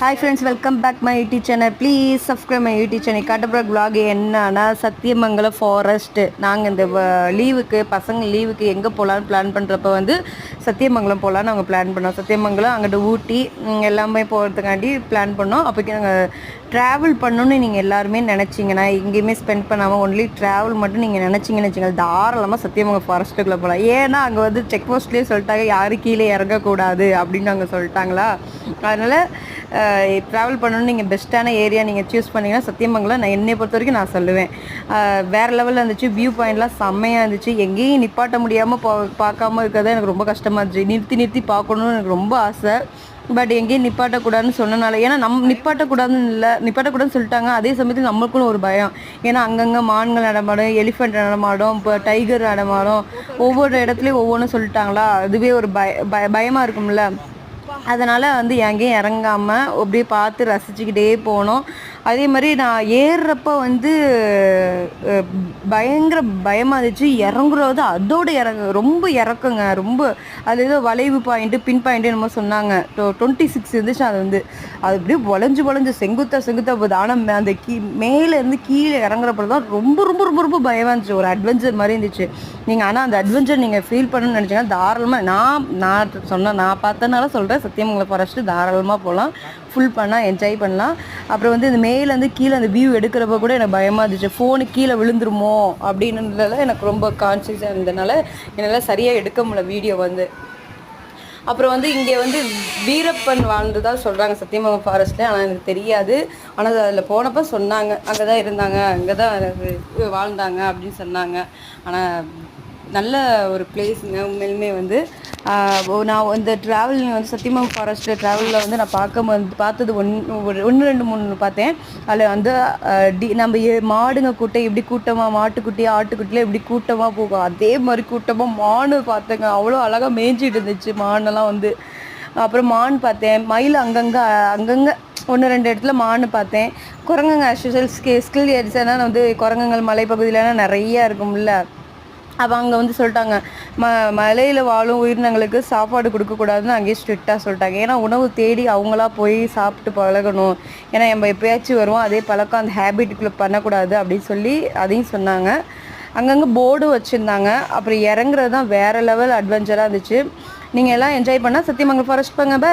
Hi friends, welcome back my YouTube channel. Please subscribe my YouTube channel. காட்டப்புற vlog என்னன்னா Sathyamangalam forest. நாங்கள் இந்த லீவுக்கு பசங்க லீவுக்கு எங்கே போகலான்னு பிளான் பண்ணுறப்ப வந்து சத்தியமங்கலம் போகலான்னு நாங்கள் பிளான் பண்ணோம். சத்தியமங்கலம் அங்கிட்டு ஊட்டி எல்லாமே போகிறதுக்காண்டி பிளான் பண்ணோம். அப்போக்கி நாங்கள் ட்ராவல் பண்ணணுன்னு நீங்கள் எல்லாருமே நினச்சிங்கன்னா எங்கேயுமே ஸ்பெண்ட் பண்ணாமல் ஒன்லி ட்ராவல் மட்டும் நீங்கள் நினச்சிங்கன்னு வச்சுங்க தாராளமாக சத்தியமங்கலம் ஃபாரஸ்ட்டுக்குள்ளே போகலாம். ஏன்னா அங்கே வந்து செக் போஸ்ட்லேயே சொல்லிட்டாங்க யாரும் கீழே இறங்கக்கூடாது அப்படின்னு அங்கே சொல்லிட்டாங்களா. அதனால் ட்ராவல் பண்ணணுன்னு நீங்கள் பெஸ்ட்டான ஏரியா நீங்கள் சூஸ் பண்ணிங்கன்னா சத்தியமங்கலம் நான் என்னை பொறுத்த வரைக்கும் நான் சொல்லுவேன். வேறு லெவலில் இருந்துச்சு. வியூ பாயிண்ட்லாம் செம்மையாக இருந்துச்சு. எங்கேயும் நிப்பாட்ட முடியாமல் பார்க்காம இருக்கிறது எனக்கு ரொம்ப கஷ்டமாக இருந்துச்சு. நிறுத்தி பார்க்கணுன்னு எனக்கு ரொம்ப ஆசை. பட் எங்கேயும் நிப்பாட்டக்கூடாதுன்னு சொன்னனால, ஏன்னா நிப்பாட்டக்கூடாதுன்னு சொல்லிட்டாங்க. அதே சமயத்தில் நம்மளுக்கும் ஒரு பயம். ஏன்னா அங்கங்கே மான்கள் நடமாடும், எலிஃபெண்ட் நடமாடும், இப்போ டைகர் நடமாடும். ஒவ்வொரு இடத்துலையும் ஒவ்வொன்றும் சொல்லிட்டாங்களா, அதுவே ஒரு பயமாக இருக்கும்ல. அதனால் வந்து எங்கேயும் இறங்காமல் அப்படியே பார்த்து ரசிச்சுக்கிட்டே போனோம். அதே மாதிரி நான் ஏறுறப்ப வந்து பயங்கர பயமாக இருந்துச்சு. இறங்குறது அதோட ரொம்ப இறக்குங்க. ரொம்ப அது ஏதோ வளைவு பாயிண்ட்டு பின் பாயிண்ட்டு என்னமோ சொன்னாங்க. 26 இருந்துச்சு. அது வந்து அது அப்படியே வளைஞ்சு செங்குத்தாக போகுது. ஆனால் அந்த மேலேருந்து கீழே இறங்குறப்ப தான் ரொம்ப ரொம்ப ரொம்ப ரொம்ப பயமாக இருந்துச்சு. ஒரு அட்வென்ச்சர் மாதிரி இருந்துச்சு. ஆனால் அந்த அட்வென்ச்சர் நீங்கள் ஃபீல் பண்ணணும்னு நினச்சிங்கன்னா தாராளமாக நான் பார்த்தனால சொல்கிறேன், சத்தியமங்கலம் ஃபாரஸ்ட்டு தாராளமாக போகலாம். ஃபுல் பண்ணால் என்ஜாய் பண்ணலாம். அப்புறம் வந்து இந்த மேலேருந்து கீழே அந்த வியூ எடுக்கிறப்ப கூட எனக்கு பயமாக இருந்துச்சு. ஃபோனு கீழே விழுந்துருமோ அப்படின்றதுல எனக்கு ரொம்ப கான்சியஸாக இருந்ததுனால என்னால் சரியாக எடுக்க முடியல வீடியோ வந்து. அப்புறம் வந்து இங்கே வந்து வீரப்பன் வாழ்ந்ததாக சொல்கிறாங்க சத்தியமங்கலம் ஃபாரஸ்ட்டில். ஆனால் எனக்கு தெரியாது. ஆனால் அதில் போனப்போ சொன்னாங்க அங்கே தான் இருந்தாங்க, அங்கே தான் வாழ்ந்தாங்க அப்படின்னு சொன்னாங்க. ஆனால் நல்ல ஒரு பிளேஸுங்க உண்மையிலுமே வந்து. நான் இந்த ட்ராவலிங் வந்து சத்தியமங்கலம் ஃபாரஸ்ட்டு ட்ராவலில் வந்து நான் பார்த்தது 1 2 3 பார்த்தேன். அதில் வந்து நம்ம மாடுங்க கூட்டம் எப்படி கூட்டமாக ஆட்டுக்குட்டியில் எப்படி கூட்டமாக போகும், அதே மாதிரி கூட்டமாக மானு பார்த்தேங்க. அவ்வளோ அழகாக மேய்ஞ்சிட்டு இருந்துச்சு மானெல்லாம் வந்து. அப்புறம் மான் பார்த்தேன். மயில் அங்கங்கே 1 2 இடத்துல மான் பார்த்தேன். குரங்குங்க ஆஸ்யூஷுவல் ஸ்கில் ஏரியானா வந்து குரங்குங்கள் மலைப்பகுதியிலலாம் நிறையா இருக்கும்ல. அப்போ அங்கே வந்து சொல்லிட்டாங்க மலையில் வாழும் உயிரினங்களுக்கு சாப்பாடு கொடுக்கக்கூடாதுன்னு அங்கேயே ஸ்ட்ரிக்டாக சொல்லிட்டாங்க. ஏன்னா உணவு தேடி அவங்களா போய் சாப்பிட்டு பழகணும். ஏன்னா நம்ம எப்போயாச்சும் வருவோம், அதே பழக்கம் அந்த ஹேபிட்டுக்குள்ளே பண்ணக்கூடாது அப்படின்னு சொல்லி அதையும் சொன்னாங்க. அங்கங்கே போர்டும் வச்சுருந்தாங்க. அப்புறம் இறங்குறது தான் வேறு லெவல் அட்வென்ச்சராக இருந்துச்சு. நீங்கள் எல்லாம் என்ஜாய் பண்ணால் சத்தியமங்கலம் ஃபாரஸ்ட் போங்க. பை.